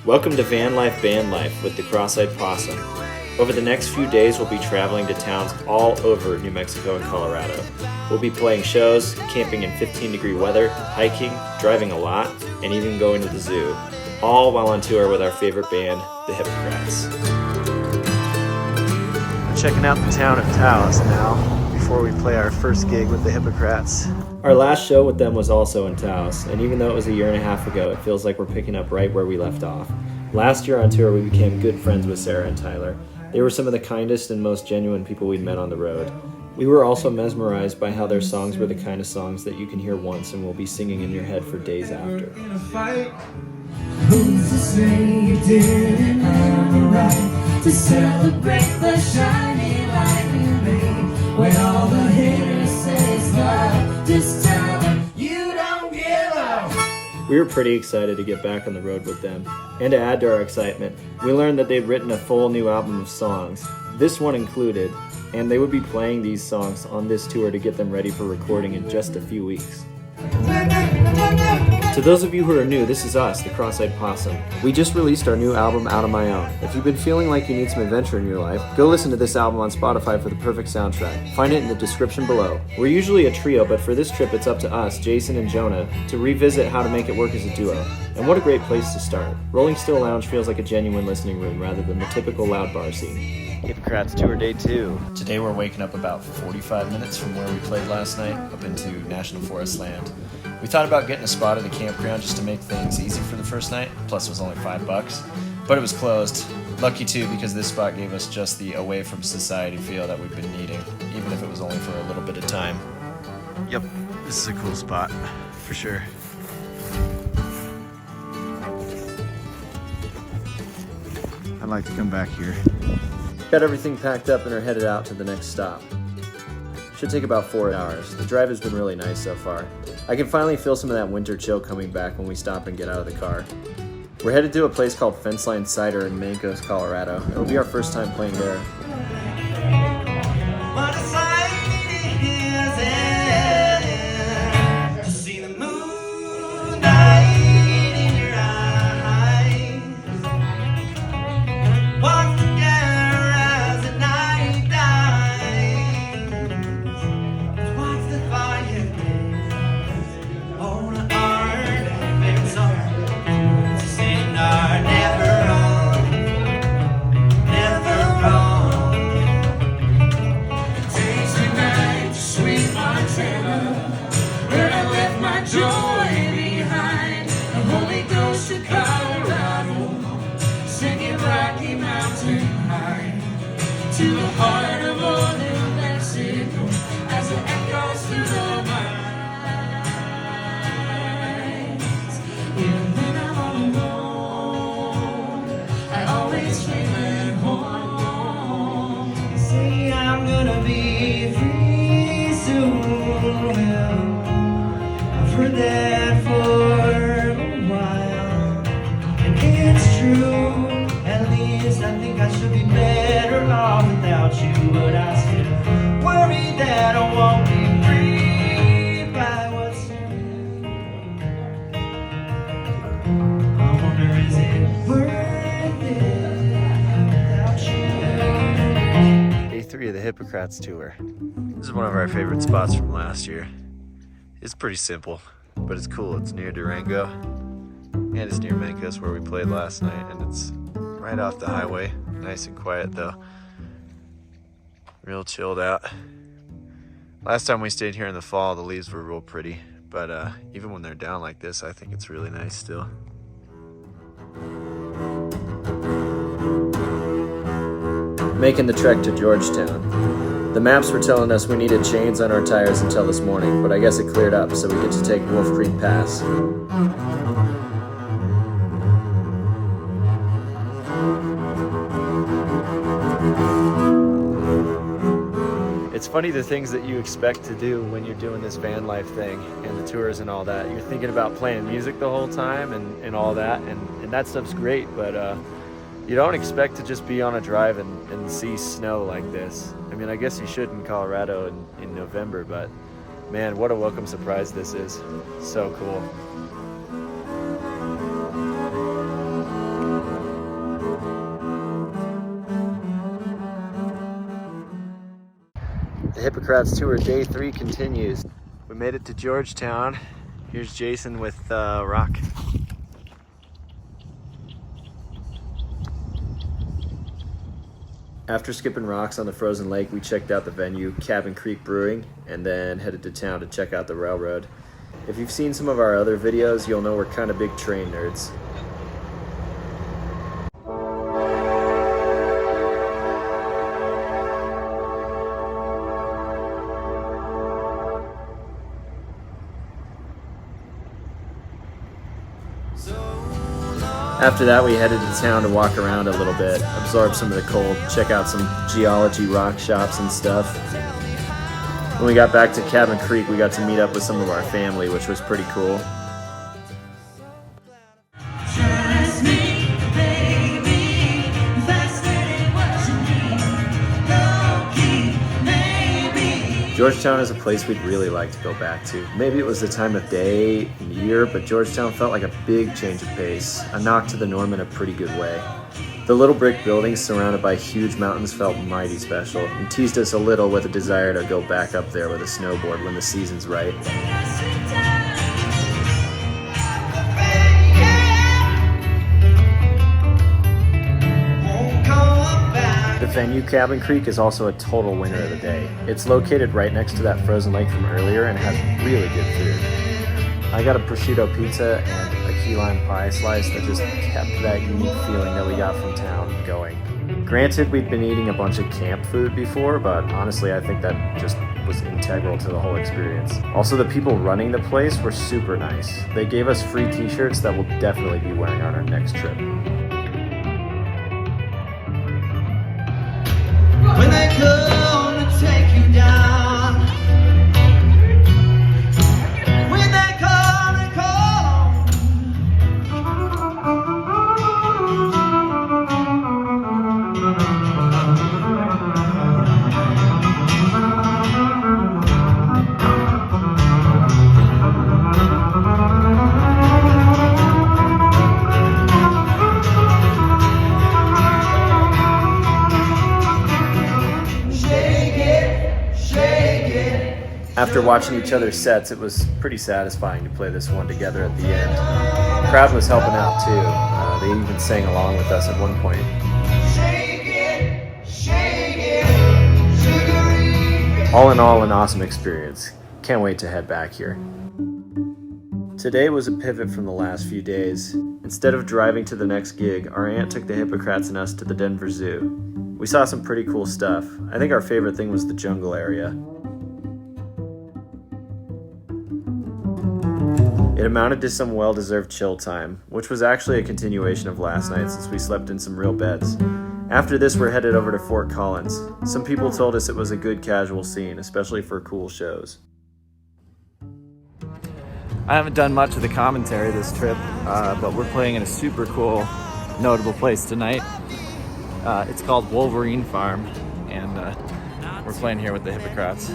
Welcome to VanLifeBandLife with the Cross-Eyed Possum. Over the next few days, we'll be traveling to towns all over New Mexico and Colorado. We'll be playing shows, camping in 15-degree weather, hiking, driving a lot, and even going to the zoo, all while on tour with our favorite band, the Hipocrats. We're checking out the town of Taos now, before we play our first gig with the Hipocrats. Our last show with them was also in Taos, and even though it was a year and a half ago, it feels like we're picking up right where we left off. Last year on tour, we became good friends with Sarah and Tyler. They were some of the kindest and most genuine people we'd met on the road. We were also mesmerized by how their songs were the kind of songs that you can hear once and will be singing in your head for days after. Who's to say you didn't have the right to celebrate the shiny light you made? When all the haters say stop, just tell them you don't give up. We were pretty excited to get back on the road with them. And to add to our excitement, we learned that they'd written a full new album of songs, this one included, and they would be playing these songs on this tour to get them ready for recording in just a few weeks. To those of you who are new, this is us, the Cross-Eyed Possum. We just released our new album, Out of My Own. If you've been feeling like you need some adventure in your life, go listen to this album on Spotify for the perfect soundtrack. Find it in the description below. We're usually a trio, but for this trip it's up to us, Jason and Jonah, to revisit how to make it work as a duo. And what a great place to start. Rolling Still Lounge feels like a genuine listening room rather than the typical loud bar scene. Hipocrats Tour Day 2. Today we're waking up about 45 minutes from where we played last night, up into National Forest land. We thought about getting a spot at a campground just to make things easy for the first night, plus it was only $5, but it was closed. Lucky too, because this spot gave us just the away from society feel that we've been needing, even if it was only for a little bit of time. Yep, this is a cool spot, for sure. I'd like to come back here. Got everything packed up and are headed out to the next stop. Should take about 4 hours. The drive has been really nice so far. I can finally feel some of that winter chill coming back when we stop and get out of the car. We're headed to a place called Fenceline Cider in Mancos, Colorado. It'll be our first time playing there. What a sight it is, to see the moonlight in your eyes. Walk together as the night dies. Watch the fire on our favorite song. To sing our never wrong, never wrong. Takes me back to sweet Montana, where I left my joy behind. The Holy Ghost of Colorado, singing Rocky Mountain High. To the heart of old New Mexico, as it echoes through the mines. Even when I'm all alone, I always feel at home. Say I'm gonna be free soon. I've heard that for a while, and it's true. At least I think I should be better off without you, but I still worry that I won't be freed by what's in. I wonder, is it worth it without you? Day 3 of the Hipocrats tour. This is one of our favorite spots from last year. It's pretty simple, but it's cool. It's near Durango, and it's near Mancos where we played last night, and it's right off the highway. Nice and quiet though. Real chilled out. Last time we stayed here in the fall, the leaves were real pretty, but even when they're down like this, I think it's really nice still. Making the trek to Georgetown. The maps were telling us we needed chains on our tires until this morning, but I guess it cleared up, so we get to take Wolf Creek Pass. It's funny the things that you expect to do when you're doing this van life thing and the tours and all that. You're thinking about playing music the whole time and all that, and that stuff's great, but you don't expect to just be on a drive and see snow like this. I mean, I guess you should in Colorado in November, but man, what a welcome surprise this is. So cool. Hipocrats tour day 3 continues. We made it to Georgetown. Here's Jason with Rock. After skipping rocks on the frozen lake, we checked out the venue, Cabin Creek Brewing, and then headed to town to check out the railroad. If you've seen some of our other videos, you'll know we're kind of big train nerds. After that, we headed to town to walk around a little bit, absorb some of the cold, check out some geology rock shops and stuff. When we got back to Cabin Creek, we got to meet up with some of our family, which was pretty cool. Trust me, baby, faster than what you need. Low-key, maybe. Georgetown is a place we'd really like to go back to. Maybe it was the time of day and year, but Georgetown felt like a big change of pace, a knock to the norm in a pretty good way. The little brick buildings surrounded by huge mountains felt mighty special and teased us a little with a desire to go back up there with a snowboard when the season's right. The venue, Cabin Creek, is also a total winner of the day. It's located right next to that frozen lake from earlier and has really good food. I got a prosciutto pizza and a key lime pie slice that just kept that unique feeling that we got from town going. Granted, we'd been eating a bunch of camp food before, but honestly, I think that just was integral to the whole experience. Also, the people running the place were super nice. They gave us free t-shirts that we'll definitely be wearing on our next trip. When they come to take you down, when they come and call, After watching each other's sets, it was pretty satisfying to play this one together at the end. The crowd was helping out too. They even sang along with us at one point. All in all, an awesome experience. Can't wait to head back here. Today was a pivot from the last few days. Instead of driving to the next gig, our aunt took the Hipocrats and us to the Denver Zoo. We saw some pretty cool stuff. I think our favorite thing was the jungle area. It amounted to some well-deserved chill time, which was actually a continuation of last night since we slept in some real beds. After this, we're headed over to Fort Collins. Some people told us it was a good casual scene, especially for cool shows. I haven't done much of the commentary this trip, but we're playing in a super cool, notable place tonight. It's called Wolverine Farm, and we're playing here with the Hipocrats.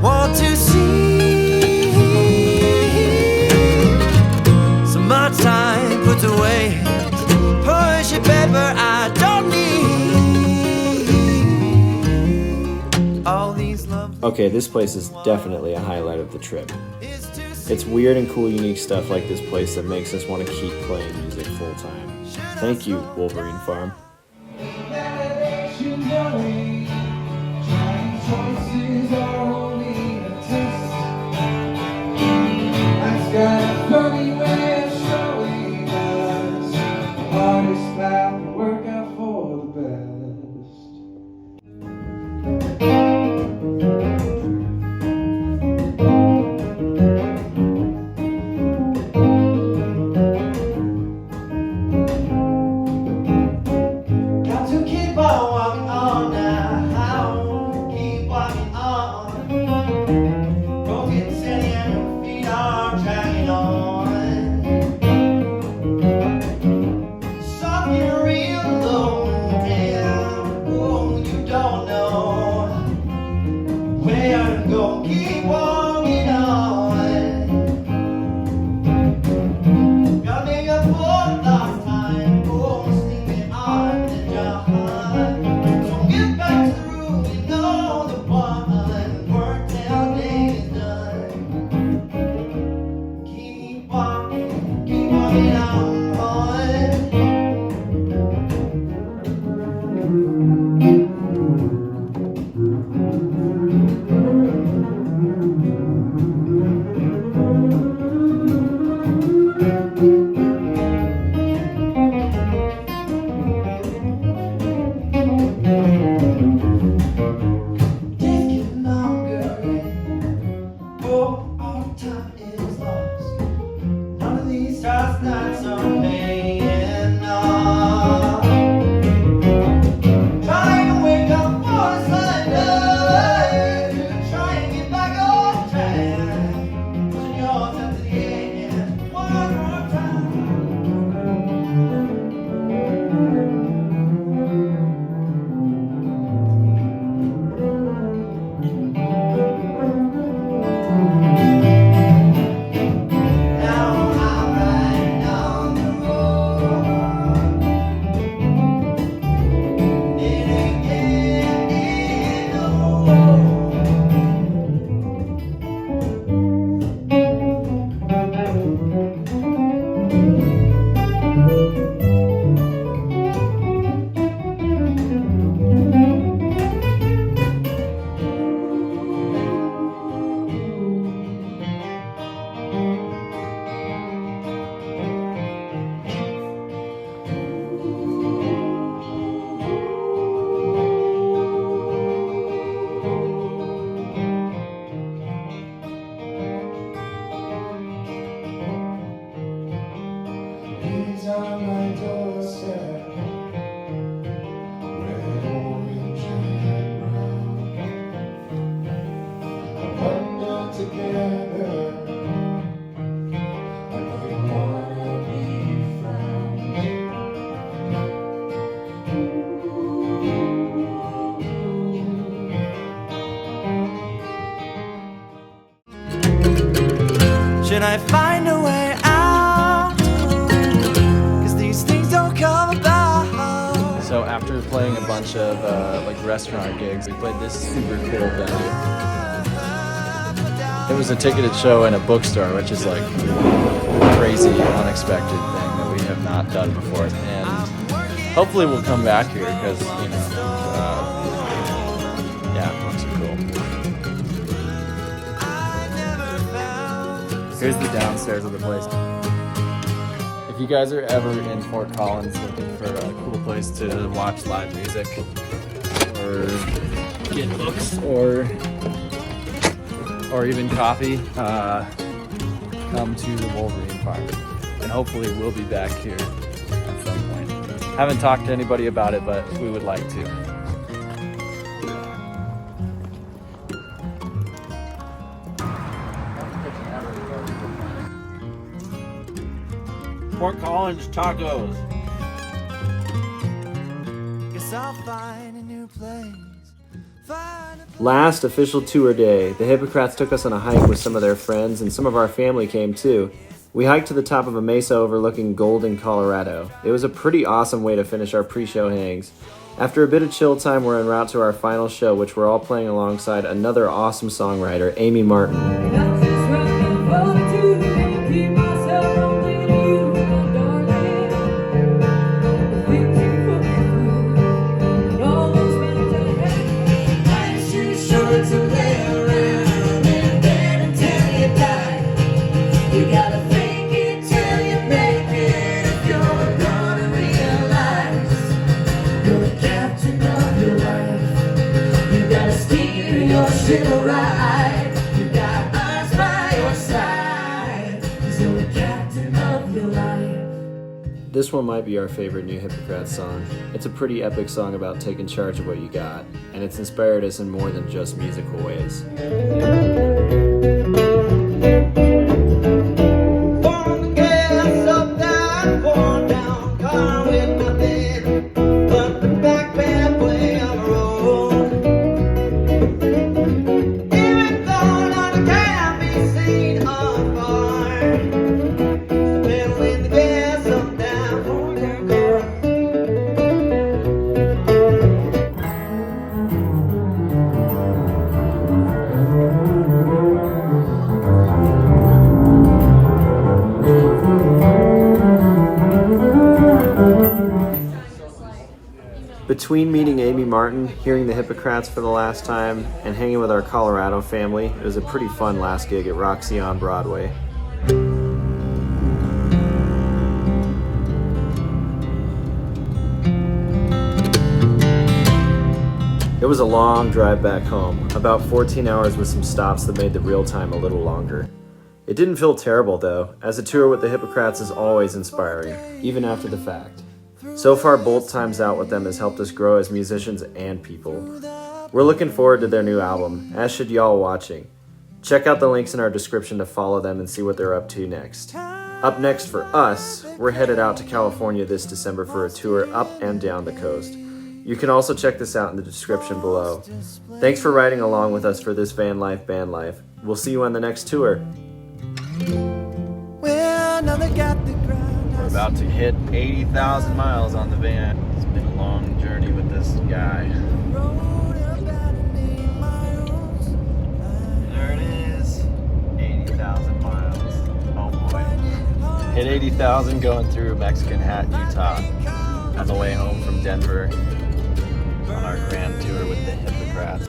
Want to see some more time put away. Push your paper, I don't need all these love. Okay, this place is definitely a highlight of the trip. It's weird and cool, unique stuff like this place that makes us want to keep playing music full time. Thank you, Wolverine Farm. Should I find a way out? 'Cause these things don't come about. So after playing a bunch of like restaurant gigs, we played this super cool venue. It was a ticketed show in a bookstore, which is like a crazy, unexpected thing that we have not done before. And hopefully we'll come back here because, you know, yeah, books are cool. Here's the downstairs of the place. If you guys are ever in Fort Collins looking for a cool place to watch live music or get books or even coffee, come to the Wolverine Farm. And hopefully we'll be back here at some point. Haven't talked to anybody about it, but we would like to. Fort Collins tacos. Guess I'll find a new place. Last official tour day, the Hipocrats took us on a hike with some of their friends, and some of our family came too. We hiked to the top of a mesa overlooking Golden, Colorado. It was a pretty awesome way to finish our pre-show hangs. After a bit of chill time, we're en route to our final show, which we're all playing alongside another awesome songwriter, Amy Martin. This one might be our favorite new Hipocrats song. It's a pretty epic song about taking charge of what you got, and it's inspired us in more than just musical ways. Between meeting Amy Martin, hearing the Hipocrats for the last time, and hanging with our Colorado family, it was a pretty fun last gig at Roxy on Broadway. It was a long drive back home, about 14 hours with some stops that made the real time a little longer. It didn't feel terrible though, as a tour with the Hipocrats is always inspiring, even after the fact. So far, both times out with them has helped us grow as musicians and people. We're looking forward to their new album, as should y'all watching. Check out the links in our description to follow them and see what they're up to next. Up next for us, we're headed out to California this December for a tour up and down the coast. You can also check this out in the description below. Thanks for riding along with us for this Van Life Band Life. We'll see you on the next tour. We're about to hit 80,000 miles on the van. It's been a long journey with this guy. There it is. 80,000 miles. Oh boy. Hit 80,000 going through Mexican Hat, Utah. On the way home from Denver on our grand tour with the Hipocrats.